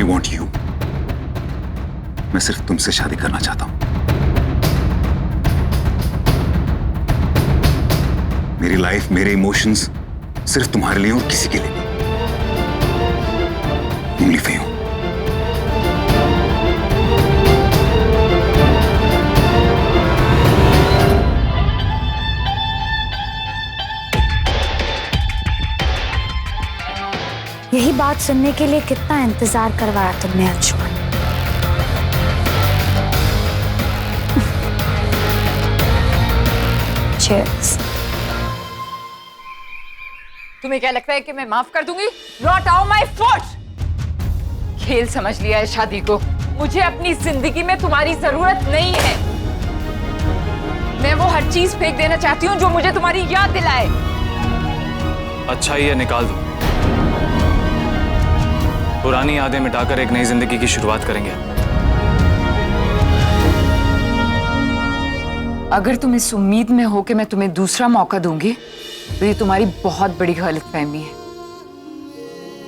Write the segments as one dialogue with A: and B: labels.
A: Want you. मैं सिर्फ तुमसे शादी करना चाहता हूं। मेरी लाइफ, मेरे इमोशंस सिर्फ तुम्हारे लिए और किसी के लिए नहीं। Only for you।
B: यही बात सुनने के लिए कितना इंतजार करवाया तुमने अंशुमन। Cheers।
C: तुम्हें क्या लगता है कि मैं माफ कर दूंगी? Not on my foot। खेल समझ लिया है शादी को। मुझे अपनी जिंदगी में तुम्हारी जरूरत नहीं है। मैं वो हर चीज फेंक देना चाहती हूँ जो मुझे तुम्हारी याद दिलाए।
D: अच्छा ही है, निकाल दो। पुरानी यादें मिटाकर एक नई जिंदगी की शुरुआत करेंगे।
C: अगर तुम इस उम्मीद में हो कि मैं तुम्हें दूसरा मौका दूंगी तो ये तुम्हारी बहुत बड़ी गलतफहमी है।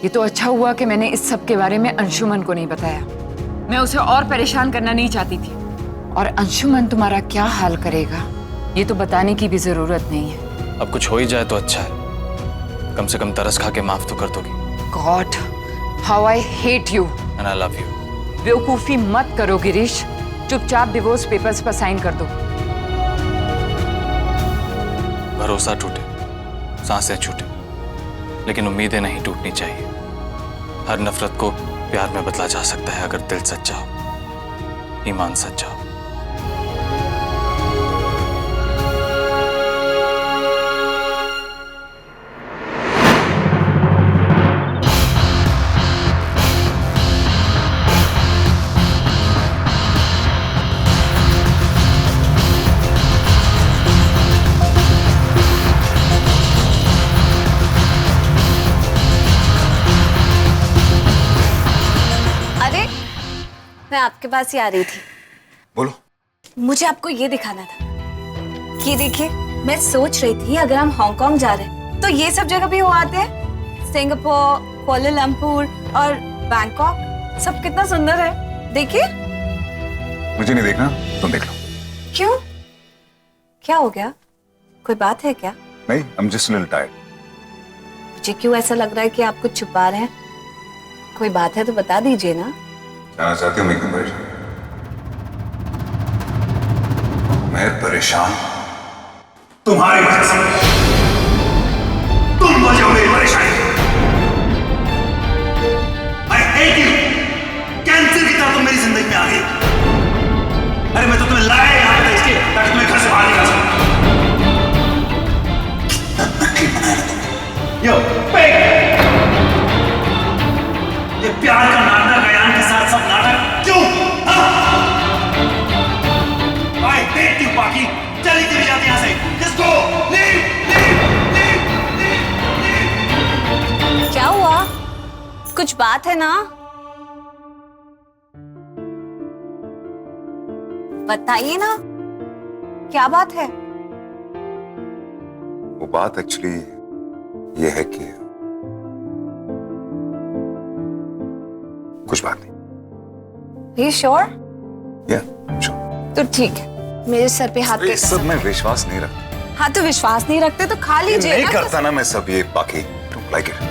C: ये तो अच्छा हुआ कि मैंने इस सब के बारे में अंशुमन को नहीं बताया। मैं उसे और परेशान करना नहीं चाहती थी। और अंशुमन तुम्हारा क्या हाल करेगा ये तो बताने की भी जरूरत नहीं है।
D: अब कुछ हो ही जाए तो अच्छा है। कम से कम तरस खा के माफ तो कर दोगी।
C: God, how I hate you
D: and I love you.
C: बेवकूफी मत करो गिरीश। चुपचाप डिवोर्स पेपर्स पर साइन कर दो।
D: भरोसा टूटे, सांसें छूटे, लेकिन उम्मीदें नहीं टूटनी चाहिए। हर नफरत को प्यार में बदला जा सकता है अगर दिल सच्चा हो, ईमान सच्चा हो।
E: मैं आपके पास ही आ रही थी।
A: बोलो।
E: मुझे आपको ये दिखाना था। ये देखिए, मैं सोच रही थी अगर हम हांगकांग जा रहे हैं तो ये सब जगह भी हो आते हैं। सिंगापुर, कुआलालंपुर और बैंकॉक, सब कितना सुंदर है। देखिए।
A: मुझे नहीं देखना, तुम देख लो।
E: क्यों? क्या हो गया? कोई बात है क्या?
A: नहीं, I'm just a little tired।
E: मुझे क्यों ऐसा लग रहा है कि आप कुछ छुपा रहे हैं? कोई बात है तो बता दीजिए ना।
A: जानना चाहती हूँ मैं क्यों परेशान? मैं परेशान तुम्हारी वजह से। तुम वजह हो मेरी परेशानी। I hate you। कैंसर की तरह तुम मेरी जिंदगी में आ गई। अरे मैं तो तुम्हें लाया यहाँ पे इसलिए ताकि तुम्हें घर से बाहर निकाल सकूं। यो, ये प्यार का नाटक अयान के साथ सब नाटक क्यों? I hate you पाकी। चली चली जाती यहाँ से। Just go, leave, leave, leave, leave, leave।
E: क्या हुआ? कुछ बात है ना? बताइए ना, क्या बात है?
A: वो बात एक्चुअली ये है कि कुछ बात नहीं।
E: You sure?
A: sure।
E: तो ठीक है, मेरे सर पे हाथ
A: ये सब मैं विश्वास नहीं रखता।
E: हाँ तो विश्वास नहीं रखते तो खा लीजिए
A: नहीं
E: ना।
A: करता ना मैं सब ये बाकी। Don't like it।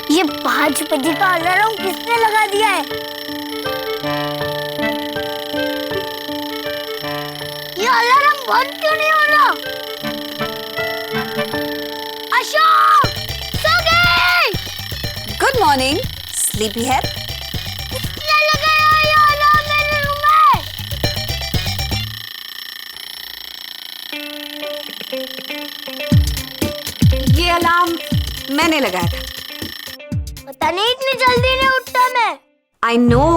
B: ये 5 बजे का अलार्म किसने लगा दिया है? ये अलार्म बंद क्यों नहीं हो रहा? अशोक, सो गए?
E: Good morning sleepy head.
B: किसने लगाया ये अलार्म मेरे रूम में?
E: ये अलार्म मैंने लगाया था।
B: पता नहीं इतनी जल्दी नहीं उठता मैं।
E: I know,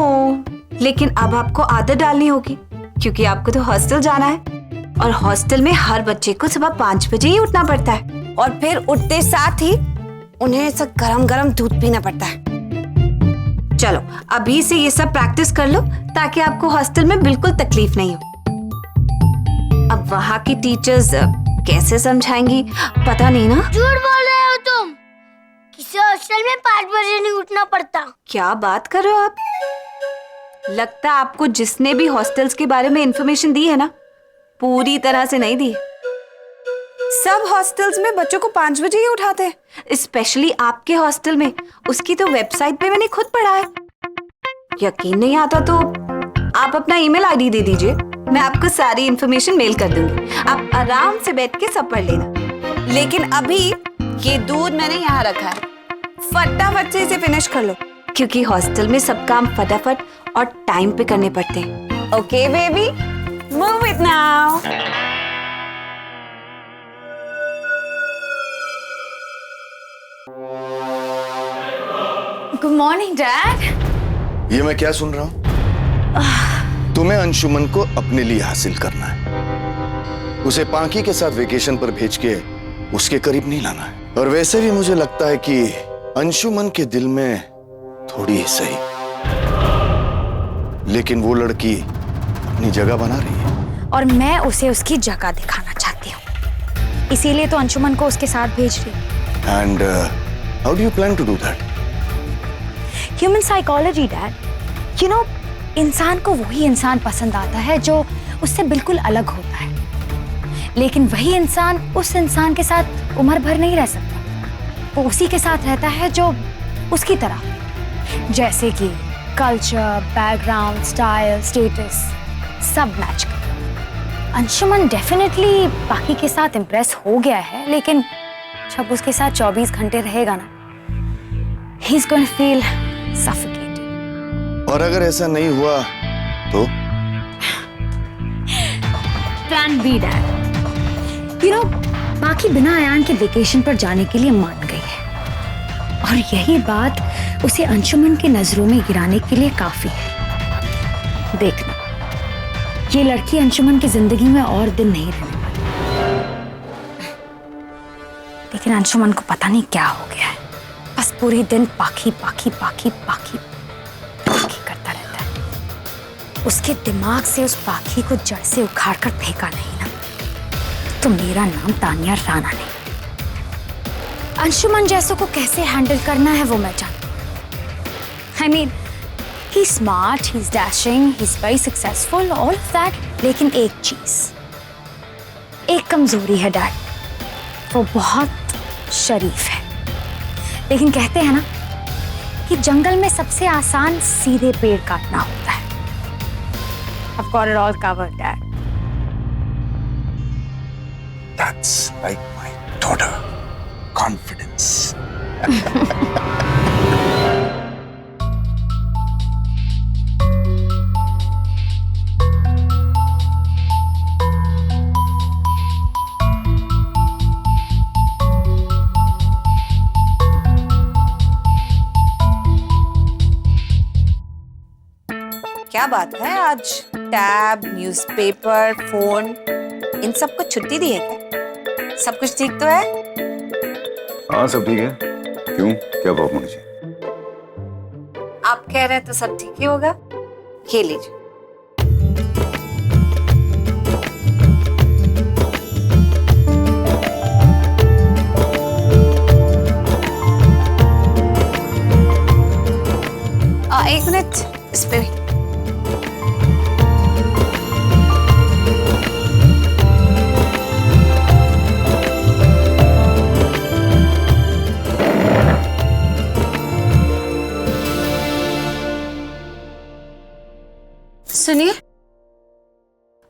E: लेकिन अब आपको आदत डालनी होगी, क्योंकि आपको तो हॉस्टल जाना है और हॉस्टल में हर बच्चे को सुबह 5 बजे ही उठना पड़ता है और फिर उठते साथ ही उन्हें सब गरम गरम दूध पीना पड़ता है। चलो अभी से ये सब प्रैक्टिस कर लो ताकि आपको हॉस्टल में बिल्कुल तकलीफ नहीं हो। अब वहाँ की टीचर्स कैसे समझाएंगी पता नहीं ना।
F: झूठ बोल रहे हो तुम, किसी हॉस्टल में 5 बजे नहीं उठना पड़ता।
E: क्या बात कर रहे हो आप? लगता है आपको जिसने भी हॉस्टल्स के बारे में इंफॉर्मेशन दी है ना, पूरी तरह से नहीं दी। सब हॉस्टल्स में बच्चों को 5 बजे ही उठाते हैं, स्पेशली आपके हॉस्टल में। उसकी तो वेबसाइट पे मैंने खुद पढ़ा है। यकीन नहीं आता तो आप अपना ईमेल आईडी दे दीजिए, मैं आपको सारी इंफॉर्मेशन मेल कर दूंगी। आप आराम से बैठ के सब पढ़ लेना। लेकिन अभी ये दूध मैंने यहाँ रखा है, फटाफट से इसे फिनिश कर लो, क्योंकि हॉस्टल में सब काम फटाफट और टाइम पे करने पड़ते हैं। Okay baby, move it now. Good morning dad.
G: ये मैं क्या सुन रहा हूँ? तुम्हें अंशुमन को अपने लिए हासिल करना है, उसे पांकी के साथ वेकेशन पर भेज के उसके करीब नहीं लाना है। और वैसे भी मुझे लगता है कि अंशुमन के दिल में थोड़ी ही सही, लेकिन वो लड़की अपनी जगह बना रही है
B: और मैं उसे उसकी जगह दिखाना चाहती हूँ, इसीलिए तो अंशुमन को उसके साथ भेज रही हूँ।
G: And how do you plan to do that?
B: Human psychology dad, you know, इंसान को वही इंसान पसंद आता है जो उससे बिल्कुल अलग होता है, लेकिन वही इंसान उस इंसान के साथ उम्र भर नहीं रह सकता। वो उसी के साथ रहता है जो उसकी तरह, जैसे कि कल्चर, बैकग्राउंड, स्टाइल, स्टेटस सब मैच कर। अंशुमन डेफिनेटली बाकी के साथ इम्प्रेस हो गया है, लेकिन जब उसके साथ 24 घंटे रहेगा ना, he is going to feel suffocated.
G: और अगर ऐसा नहीं हुआ तो?
B: Plan B dad. You know, बाकी बिना अयान के वेकेशन पर जाने के लिए मान गई है, और यही बात उसे अंशुमन की नजरों में गिराने के लिए काफी है। देखना, ये लड़की अंशुमन की जिंदगी में और दिन नहीं रहने वाली। लेकिन अंशुमन को पता नहीं क्या हो गया है, बस पूरे दिन पाखी पाखी पाखी पाखी पाखी करता रहता है। उसके दिमाग से उस पाखी को जड़ से उखाड़ कर फेंका नहीं ना, तो मेरा नाम तानिया राणा नहीं। अंशुमन जैसों को कैसे हैंडल करना है वो मैं जानती हूँ। I mean, he's smart, he's dashing, he's very successful, all of that. लेकिन एक चीज, एक कमजोरी है डैड, वो बहुत शरीफ है। लेकिन कहते हैं ना कि जंगल में सबसे आसान सीधे पेड़ काटना होता है। I've got it all covered, Dad.
G: That's like my daughter. Confidence.
E: क्या बात है, आज टैब, न्यूज़पेपर, फोन, इन सब को छुट्टी दी है क्या? सब कुछ ठीक तो है?
H: हाँ सब ठीक है। क्यों, क्या प्रॉब्लम है?
E: आप कह रहे हैं तो सब ठीक ही होगा। ये लीजिए। एक मिनट, इस पे सुनिए,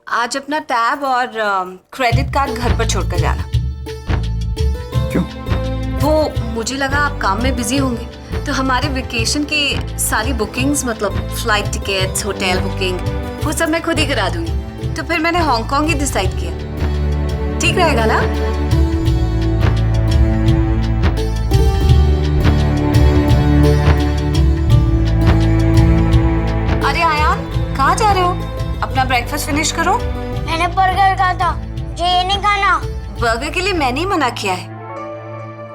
E: आज अपना टैब और क्रेडिट कार्ड घर पर छोड़कर जाना।
H: क्यों?
E: वो मुझे लगा आप काम में बिजी होंगे, तो हमारे वेकेशन की सारी बुकिंग्स, मतलब फ्लाइट टिकट्स, होटल बुकिंग, वो सब मैं खुद ही करा दूंगी। तो फिर मैंने हांगकांग ही डिसाइड किया। ठीक रहेगा ना? अरे आयान, कहाँ जा रहे हो? अपना ब्रेकफास्ट फिनिश करो।
F: मैंने बर्गर कहा था, मुझे ये नहीं खाना।
E: बर्गर के लिए मैंने ही मना किया है।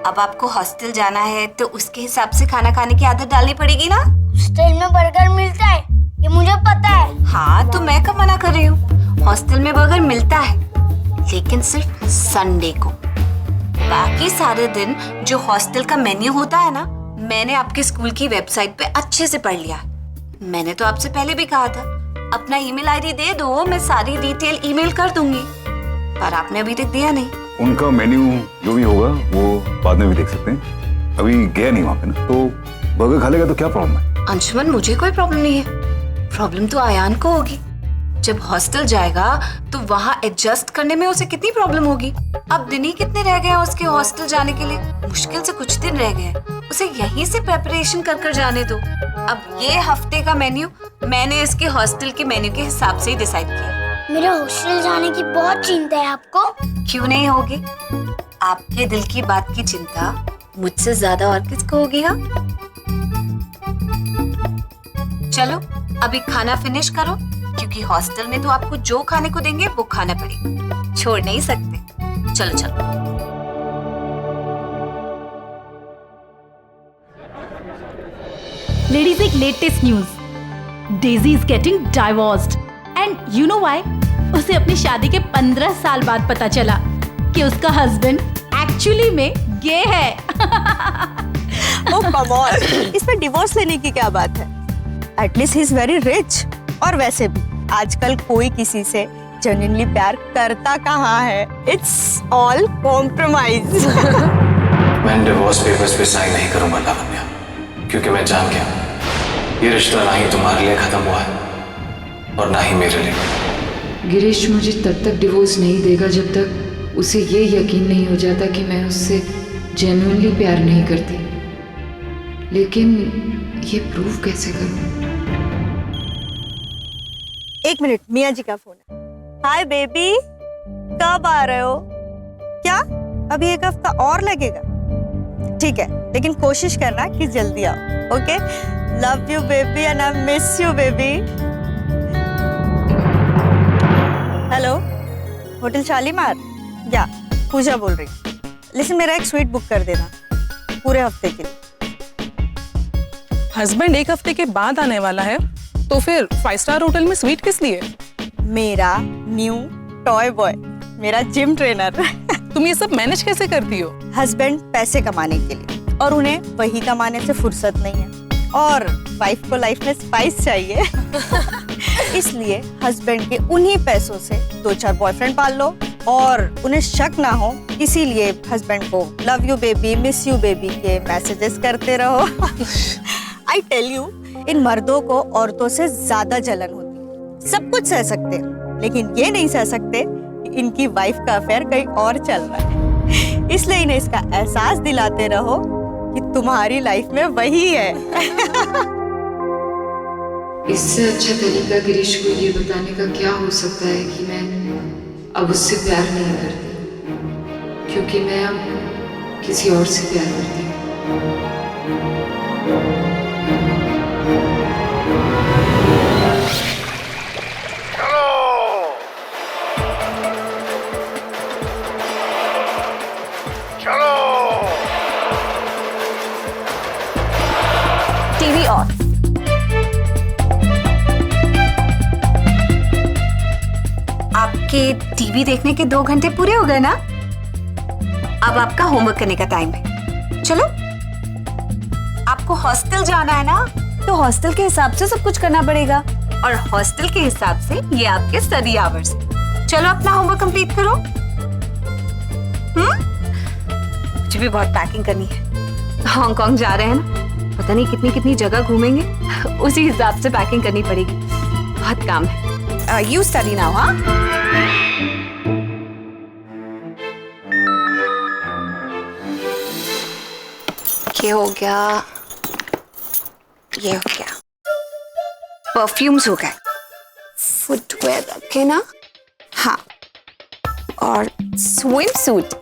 E: अब आपको हॉस्टल जाना है तो उसके हिसाब से खाना खाने की आदत डालनी पड़ेगी ना।
F: हॉस्टल में बर्गर मिलता है, ये मुझे पता है।
E: हाँ, तो मैं कब मना कर रही हूँ? हॉस्टल में बर्गर मिलता है, लेकिन सिर्फ संडे को। बाकी सारे दिन जो हॉस्टल का मेन्यू होता है ना, मैंने आपके स्कूल की वेबसाइट पे अच्छे से पढ़ लिया। मैंने तो आपसे पहले भी कहा था, अपना ईमेल आईडी दे दो, मैं सारी डिटेल ईमेल कर दूंगी, पर आपने अभी तक दिया नहीं।
H: उनका मेन्यू जो भी होगा वो बाद में भी देख सकते हैं, अभी गया नहीं वहाँ पे ना, तो बर्गर खा लेगा तो क्या प्रॉब्लम है?
E: अंशुमन, मुझे कोई प्रॉब्लम नहीं है, प्रॉब्लम तो आयान को होगी। जब हॉस्टल जाएगा तो वहाँ एडजस्ट करने में उसे कितनी प्रॉब्लम होगी। अब दिन ही कितने रह गए हैं उसके हॉस्टल जाने के लिए? मुश्किल से कुछ दिन रह गए हैं, उसे यहीं से प्रेपरेशन कर जाने दो। अब ये हफ्ते का मेन्यू मैंने इसके हॉस्टल के मेन्यू के हिसाब से ही डिसाइड किया।
F: मेरे हॉस्टल जाने की बहुत चिंता है आपको।
E: क्यों नहीं होगी? आपके दिल की बात की चिंता मुझसे ज्यादा और किसको होगी? हाँ, चलो अभी खाना फिनिश करो, क्योंकि हॉस्टल में तो आपको जो खाने को देंगे वो खाना पड़ेगा, छोड़ नहीं सकते। चलो चलो।
I: Ladies, एक latest news, Daisy is getting divorced and you know why? उसे अपनी शादी के 15 साल बाद पता चला कि उसका हस्बैंड एक्चुअली में गे है।
J: ओह कम ऑन, इसमें डिवोर्स लेने की क्या बात है? At least he is very rich. और वैसे भी आजकल कोई किसी से जेन्युइनली प्यार करता कहाँ है? It's all compromise.
D: मैं डिवोर्स पेपर्स पे साइन नहीं करूंगा लावण्या, क्योंकि मैं जान गया ये रिश्ता ना ही तुम्हारे लिए खत्म हुआ है और ना ही मेरे लिए।
C: गिरीश मुझे तब तक डिवोर्स नहीं देगा जब तक उसे ये यकीन नहीं हो जाता कि मैं उससे जेन्युइनली प्यार नहीं करती। लेकिन ये प्रूव कैसे करूं?
J: एक मिनट, मियाँ जी का फोन है। हाय बेबी, कब आ रहे हो? क्या अभी एक हफ्ता और लगेगा? ठीक है, लेकिन कोशिश करना कि जल्दी आओ। Okay, love you baby and I miss you baby. Hello, hotel Shalimar? या पूजा बोल रही। लिसन, मेरा एक स्वीट बुक कर देना पूरे हफ्ते के लिए।
K: हस्बैंड एक हफ्ते के बाद आने वाला है, तो फिर 5 स्टार होटल में स्वीट किस लिए?
J: मेरा न्यू टॉय बॉय, मेरा जिम ट्रेनर।
K: तुम ये सब मैनेज कैसे करती हो?
J: हस्बैंड पैसे कमाने के लिए और उन्हें वही कमाने से फुर्सत नहीं है, और वाइफ को लाइफ में स्पाइस चाहिए। इसलिए हस्बैंड के उन्हीं पैसों से 2-4 बॉयफ्रेंड पाल लो और उन्हें शक ना हो, इसीलिए हस्बैंड को love you baby, miss you baby के मैसेजेस करते रहो। आई टेल यू, इन मर्दों को औरतों से ज्यादा जलन होती है। सब कुछ सह सकते हैं, लेकिन ये नहीं सह सकते कि इनकी वाइफ का अफेयर कहीं और चल रहा है। इसलिए इन्हें इसका एहसास दिलाते रहो कि तुम्हारी लाइफ में वही है।
C: इससे अच्छा तरीका गिरीश को ये बताने का क्या हो सकता है कि मैं अब उससे प्यार नहीं करती, क्योंकि मैं अब किसी और से प्यार करती हूँ।
E: TV on. आपके टीवी देखने के 2 घंटे पूरे हो गए ना? अब आपका होमवर्क करने का टाइम है। चलो, आपको हॉस्टल जाना है ना, तो हॉस्टल के हिसाब से सब कुछ करना पड़ेगा, और हॉस्टल के हिसाब से ये आपके स्टडी आवर्स। चलो अपना होमवर्क कंप्लीट करो। मुझे भी बहुत पैकिंग करनी है। हांगकांग जा रहे हैं ना, पता नहीं कितनी कितनी जगह घूमेंगे, उसी हिसाब से पैकिंग करनी पड़ेगी। बहुत काम है। You study now. हाँ, ये हो गया, ये हो गया, परफ्यूम्स हो गए, फुटवेयर रखे ना, हाँ, और स्विम सूट।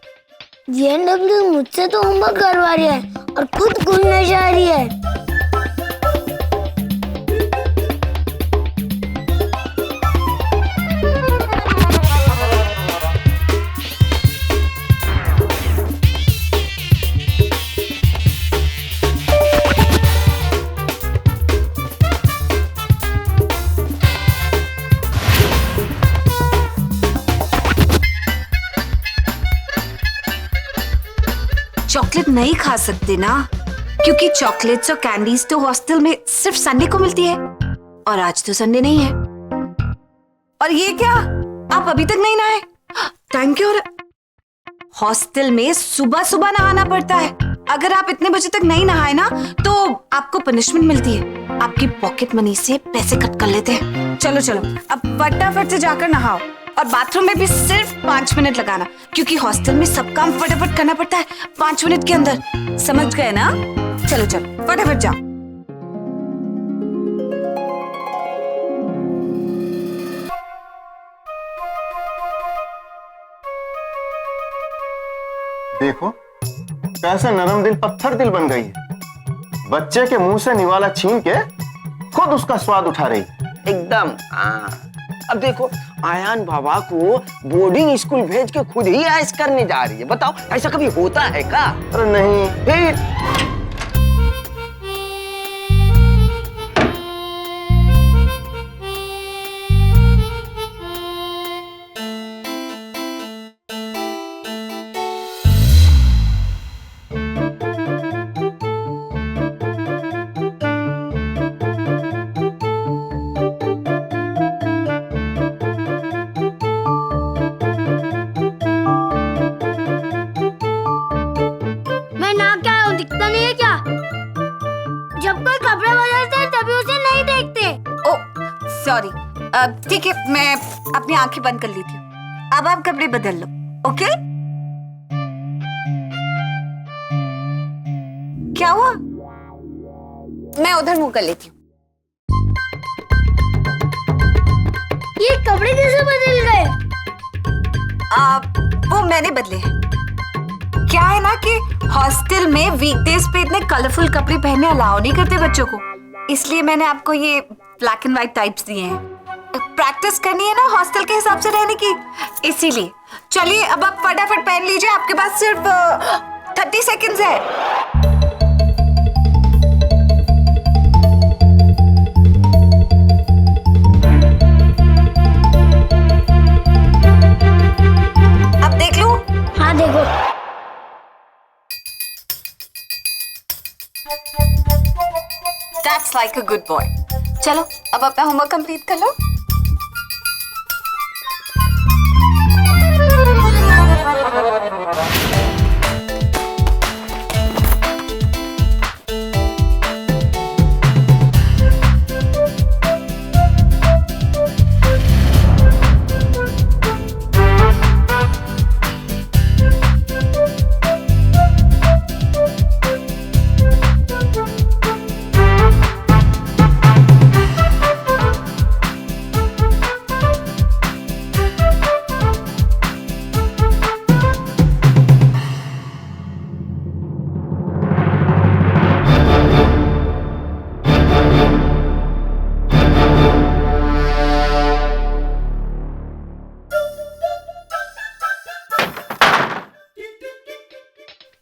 F: जेएनडब्ल्यू मुझसे तो होमवर्क करवा रही है और खुद घूमने जा रही है।
E: चॉकलेट नहीं खा सकते ना, क्योंकि चॉकलेट्स और कैंडीज तो हॉस्टल में सिर्फ संडे को मिलती है, और आज तो संडे नहीं है। और ये क्या, आप अभी तक नहीं नहाए? टाइम क्या हो रहा? हॉस्टल में सुबह सुबह नहाना पड़ता है। अगर आप इतने बजे तक नहीं नहाए ना तो आपको पनिशमेंट मिलती है। आपकी पॉकेट मनी से पैसे कट कर लेते हैं। चलो चलो अब फटाफट से जाकर नहाओ, और बाथरूम में भी सिर्फ 5 मिनट लगाना, क्योंकि हॉस्टल में सब काम फटाफट करना पड़ता है 5 मिनट के अंदर। समझ गए ना? चलो चलो फटाफट जाओ।
L: देखो कैसे नरम दिल पत्थर दिल बन गई है। बच्चे के मुंह से निवाला छीन के खुद उसका स्वाद उठा रही।
M: एकदम अब देखो आयान बाबा को बोर्डिंग स्कूल भेज के खुद ही ऐश करने जा रही है। बताओ ऐसा कभी होता है क्या?
L: अरे नहीं। फिर
E: सॉरी, ठीक है, मैं अपनी आंखें बंद कर लेती हूँ। अब आप कपड़े बदल लो, ओके? क्या हुआ? मैं उधर मुंह कर लेती हूँ।
F: ये कपड़े कैसे बदल गए?
E: वो मैंने बदले हैं। क्या है ना कि हॉस्टल में वीकडेज पे इतने कलरफुल कपड़े पहनने अलाउ नहीं करते बच्चों को, इसलिए मैंने आपको ये ब्लैक एंड व्हाइट टाइप्स दिए हैं। प्रैक्टिस करनी है ना हॉस्टल के हिसाब से रहने की, इसीलिए। चलिए अब आप फटाफट पहन लीजिए, आपके पास सिर्फ 30 सेकंड्स है। अब देख लूं?
F: हाँ देखो।
E: That's like a good boy. चलो अब अपना होमवर्क कंप्लीट कर लो।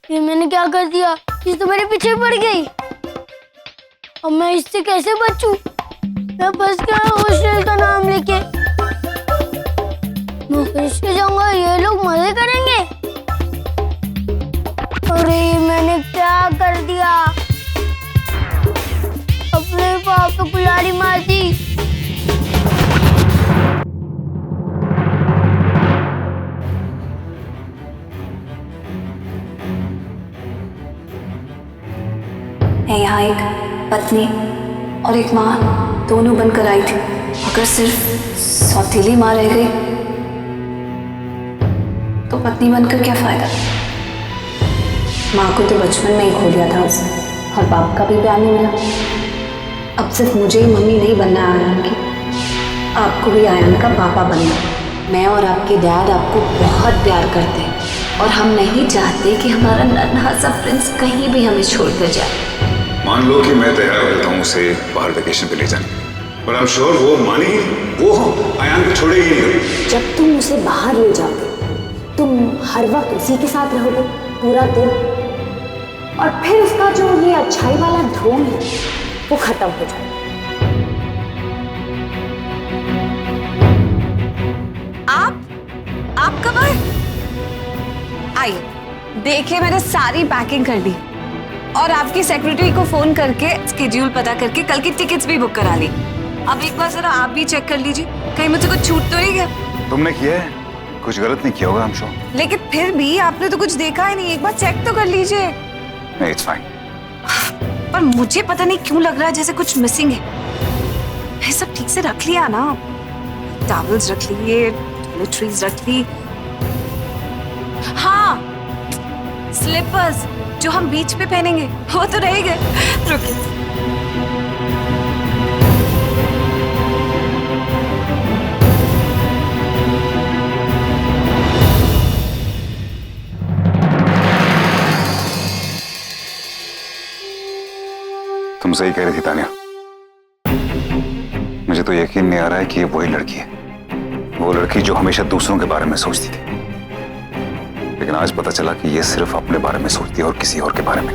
F: ये मैंने क्या कर दिया? ये तो मेरे पीछे पड़ गई। अब मैं इससे कैसे बचूं? मैं फंस गया हॉस्टल का नाम लेके। मैं कैसे जाऊंगा? ये लोग मजे करेंगे। अरे मैंने क्या कर दिया? अपने पाप पे कुल्हाड़ी मार दी।
E: मैं यहाँ एक पत्नी और एक माँ दोनों बनकर आई थी। अगर सिर्फ सौतीली माँ रह गई तो पत्नी बनकर क्या फायदा? माँ को तो बचपन में ही खो दिया था उसने, और बाप का भी प्यार नहीं मिला। अब सिर्फ मुझे ही मम्मी नहीं बनना है आयान की, आपको भी आयान का पापा बनना। मैं और आपके डैड आपको बहुत प्यार करते हैं, और हम नहीं चाहते कि हमारा नन्हा सा प्रिंस कहीं भी हमें छोड़कर जाए।
H: मान लो कि मैं तैयार रहता हूँ उसे बाहर वेकेशन पे ले जाने, पर आई एम श्योर वो मानेगी, वो आयान को छोड़ेगी नहीं।
B: जब तुम उसे बाहर ले जाओगे तुम हर वक्त उसी के साथ रहोगे पूरा दिन, और फिर उसका जो ये अच्छाई वाला ढोंग है वो खत्म हो जाएगा।
E: आप कब आए? आइए देखिए मैंने सारी पैकिंग कर ली और आपकी सेक्रेटरी को फोन करके स्केड्यूल पता करके कल की टिकट्स भी बुक करा ली। अब एक बार जरा आप भी चेक कर लीजिए, कहीं मुझे कुछ छूट तो नहीं गया।
H: तुमने किया है, कुछ गलत नहीं किया होगा हम श्योर।
E: लेकिन फिर भी आपने तो कुछ देखा ही नहीं, एक बार चेक तो कर लीजिए।
H: नहीं, इट्स फाइन।
E: पर मुझे पता नहीं क्यों लग रहा है जैसे कुछ मिसिंग है। मैं सब ठीक से रख लिया ना, टॉवल्स रख लिए, टॉयलेटरीज रख ली। हाँ, स्लीपर्स जो हम बीच पे पहनेंगे वो तो रह गए। रुकिए।
H: तुम सही कह रही थी तानिया, मुझे तो यकीन नहीं आ रहा है कि ये वही लड़की है, वो लड़की जो हमेशा दूसरों के बारे में सोचती थी। लेकिन आज पता चला कि ये सिर्फ अपने बारे में सोचती है और किसी और के बारे में।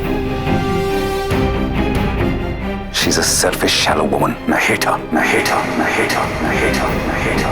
H: She's a selfish, shallow woman. I hate her. I hate her. I hate her. I hate her. I hate her.